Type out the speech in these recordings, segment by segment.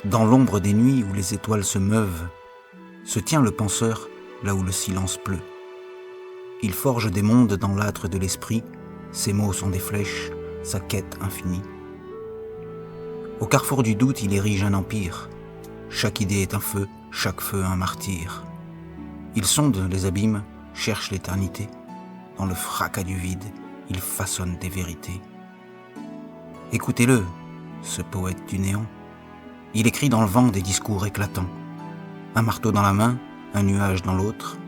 Dans l'ombre des nuits où les étoiles se meuvent, se tient le penseur là où le silence pleut. Il forge des mondes dans l'âtre de l'esprit, ses mots sont des flèches, sa quête infinie. Au carrefour du doute, il érige un empire. Chaque idée est un feu, chaque feu un martyr. Il sonde les abîmes, cherche l'éternité. Dans le fracas du vide, il façonne des vérités. Écoutez-le, ce poète du néant. Il écrit dans le vent des discours éclatants. Un marteau dans la main, un nuage dans l'autre.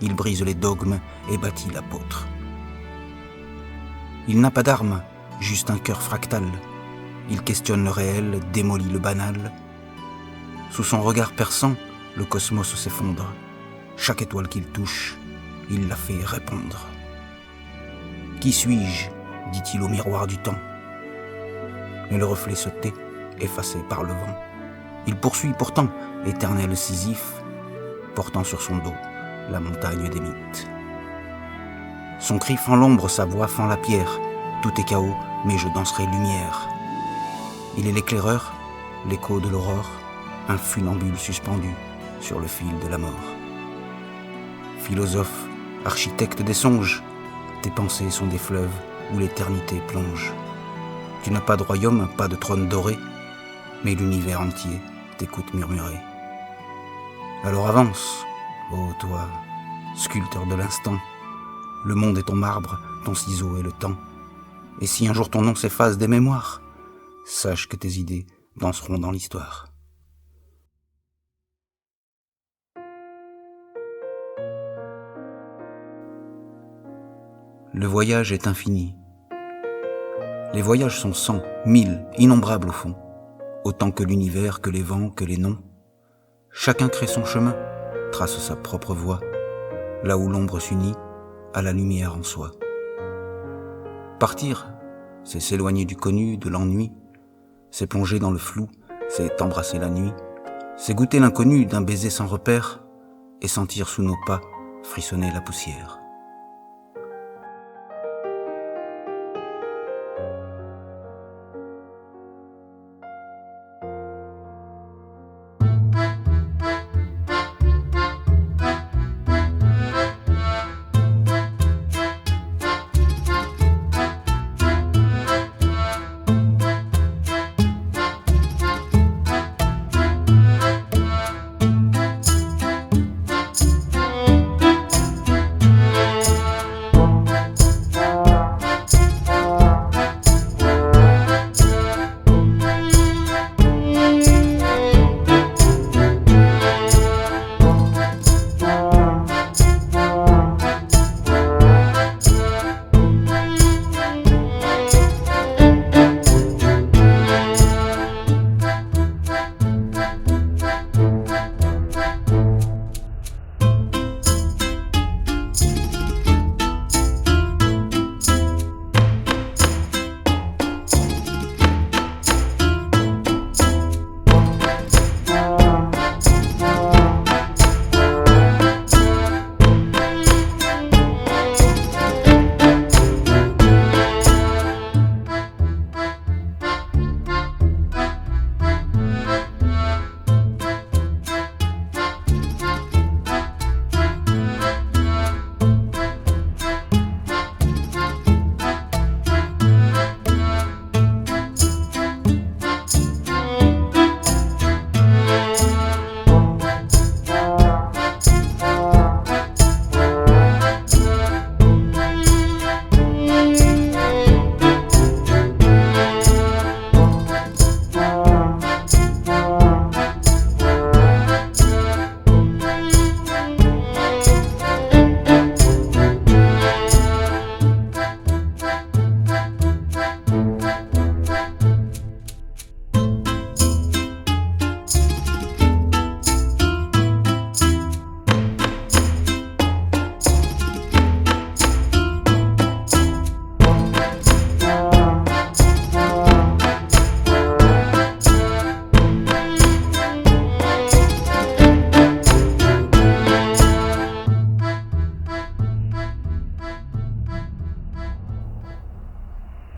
Il brise les dogmes et bâtit l'apôtre. Il n'a pas d'armes, juste un cœur fractal. Il questionne le réel, démolit le banal. Sous son regard perçant, le cosmos s'effondre. Chaque étoile qu'il touche, il la fait répondre. Qui suis-je ? Dit-il au miroir du temps. Mais le reflet se tait, effacé par le vent. Il poursuit pourtant, éternel Sisyphe, portant sur son dos la montagne des mythes. Son cri fend l'ombre, sa voix fend la pierre. Tout est chaos, mais je danserai lumière. Il est l'éclaireur, l'écho de l'aurore, un funambule suspendu sur le fil de la mort. Philosophe, architecte des songes, tes pensées sont des fleuves où l'éternité plonge. Tu n'as pas de royaume, pas de trône doré, mais l'univers entier t'écoute murmurer. Alors avance, ô toi, sculpteur de l'instant, le monde est ton marbre, ton ciseau est le temps. Et si un jour ton nom s'efface des mémoires, sache que tes idées danseront dans l'histoire. Le voyage est infini. Les voyages sont 100, 1000, innombrables au fond, autant que l'univers, que les vents, que les noms. Chacun crée son chemin, trace sa propre voie, là où l'ombre s'unit à la lumière en soi. Partir, c'est s'éloigner du connu, de l'ennui, c'est plonger dans le flou, c'est embrasser la nuit, c'est goûter l'inconnu d'un baiser sans repère et sentir sous nos pas frissonner la poussière.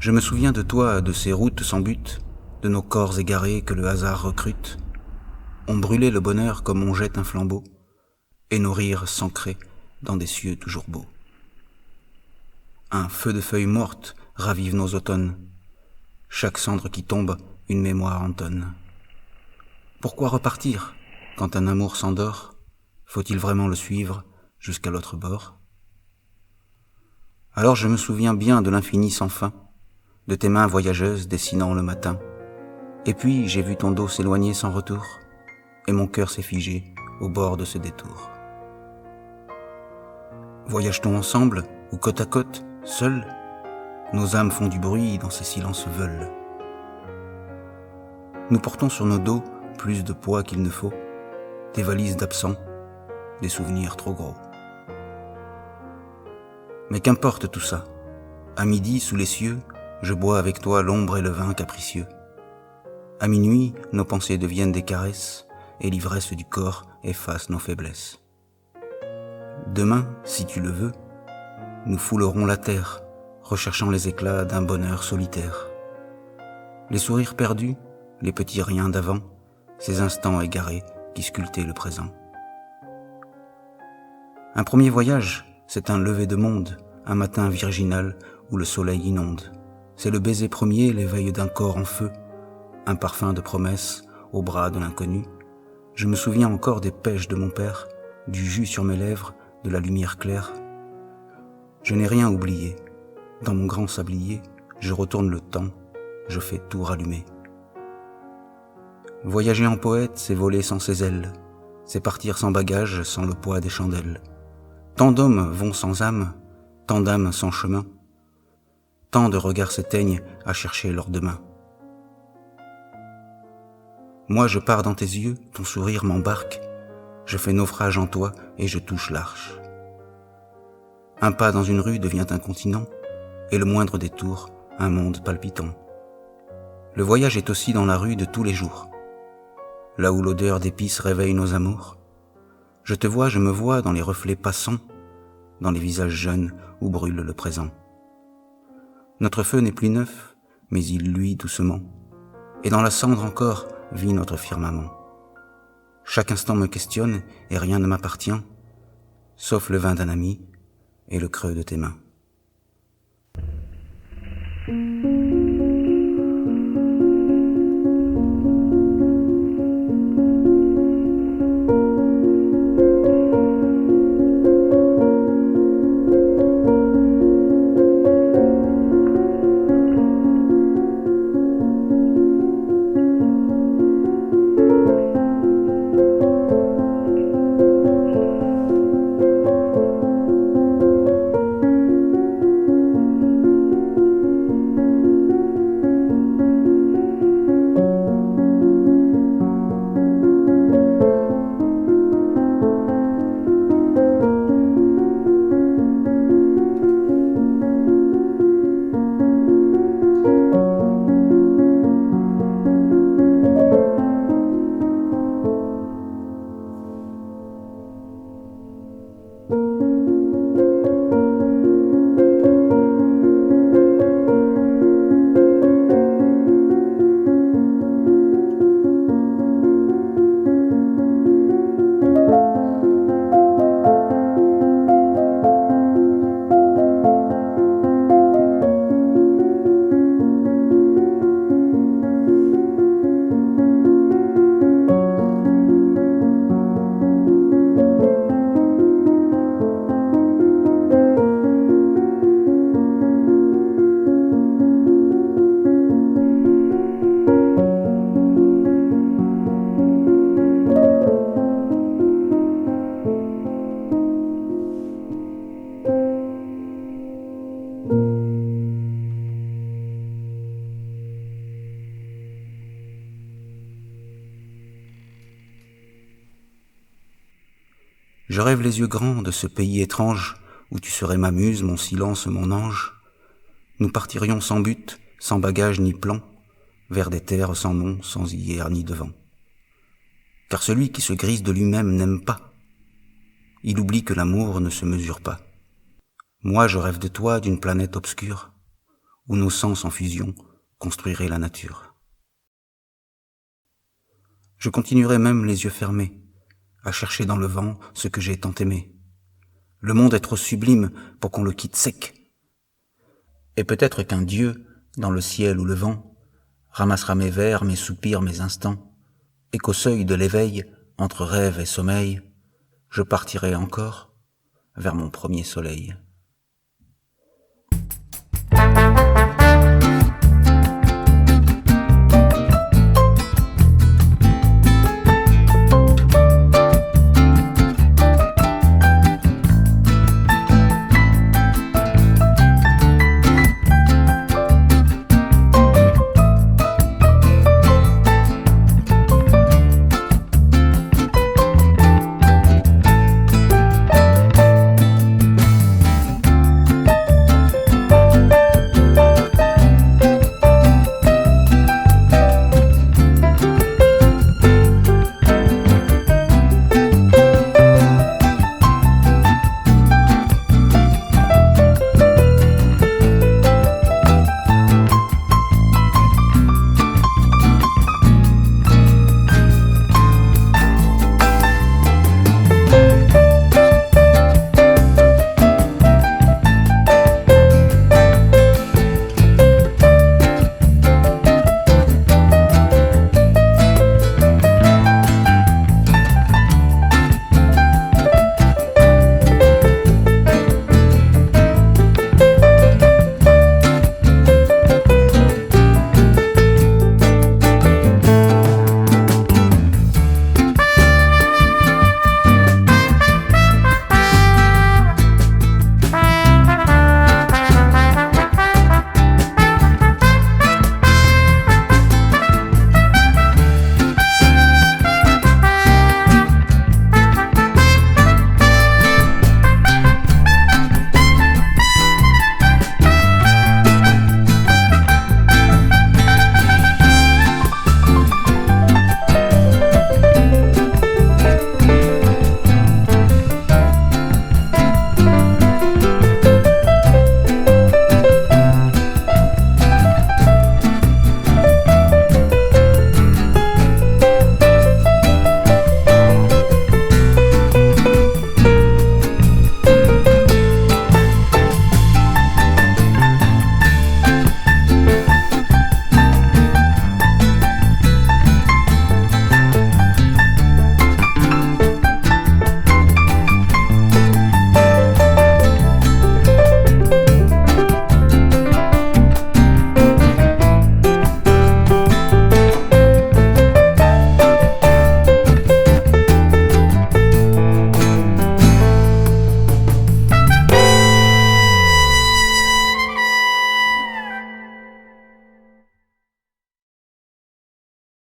Je me souviens de toi, de ces routes sans but, de nos corps égarés que le hasard recrute. On brûlait le bonheur comme on jette un flambeau, et nos rires s'ancraient dans des cieux toujours beaux. Un feu de feuilles mortes ravive nos automnes. Chaque cendre qui tombe, une mémoire entonne. Pourquoi repartir quand un amour s'endort? Faut-il vraiment le suivre jusqu'à l'autre bord? Alors je me souviens bien de l'infini sans fin, de tes mains voyageuses dessinant le matin. Et puis j'ai vu ton dos s'éloigner sans retour, et mon cœur s'est figé au bord de ce détour. Voyage-t-on ensemble ou côte à côte, seuls? Nos âmes font du bruit dans ces silences veules. Nous portons sur nos dos plus de poids qu'il ne faut, des valises d'absents, des souvenirs trop gros. Mais qu'importe tout ça, à midi sous les cieux, je bois avec toi l'ombre et le vin capricieux. À minuit, nos pensées deviennent des caresses, et l'ivresse du corps efface nos faiblesses. Demain, si tu le veux, nous foulerons la terre, recherchant les éclats d'un bonheur solitaire. Les sourires perdus, les petits riens d'avant, ces instants égarés qui sculptaient le présent. Un premier voyage, c'est un lever de monde, un matin virginal où le soleil inonde. C'est le baiser premier, l'éveil d'un corps en feu, un parfum de promesse au bras de l'inconnu. Je me souviens encore des pêches de mon père, du jus sur mes lèvres, de la lumière claire. Je n'ai rien oublié. Dans mon grand sablier, je retourne le temps, je fais tout rallumer. Voyager en poète, c'est voler sans ses ailes, c'est partir sans bagage, sans le poids des chandelles. Tant d'hommes vont sans âme, tant d'âmes sans chemin, tant de regards s'éteignent à chercher leur demain. Moi je pars dans tes yeux, ton sourire m'embarque, je fais naufrage en toi et je touche l'arche. Un pas dans une rue devient un continent, et le moindre détour, un monde palpitant. Le voyage est aussi dans la rue de tous les jours, là où l'odeur d'épices réveille nos amours. Je te vois, je me vois dans les reflets passants, dans les visages jeunes où brûle le présent. Notre feu n'est plus neuf, mais il luit doucement, et dans la cendre encore vit notre firmament. Chaque instant me questionne et rien ne m'appartient, sauf le vin d'un ami et le creux de tes mains. Je rêve les yeux grands de ce pays étrange où tu serais ma muse, mon silence, mon ange. Nous partirions sans but, sans bagage ni plan, vers des terres sans nom, sans hier ni devant. Car celui qui se grise de lui-même n'aime pas. Il oublie que l'amour ne se mesure pas. Moi je rêve de toi d'une planète obscure, où nos sens en fusion construiraient la nature. Je continuerai même les yeux fermés, à chercher dans le vent ce que j'ai tant aimé. Le monde est trop sublime pour qu'on le quitte sec. Et peut-être qu'un Dieu, dans le ciel ou le vent, ramassera mes vers, mes soupirs, mes instants, et qu'au seuil de l'éveil, entre rêve et sommeil, je partirai encore vers mon premier soleil.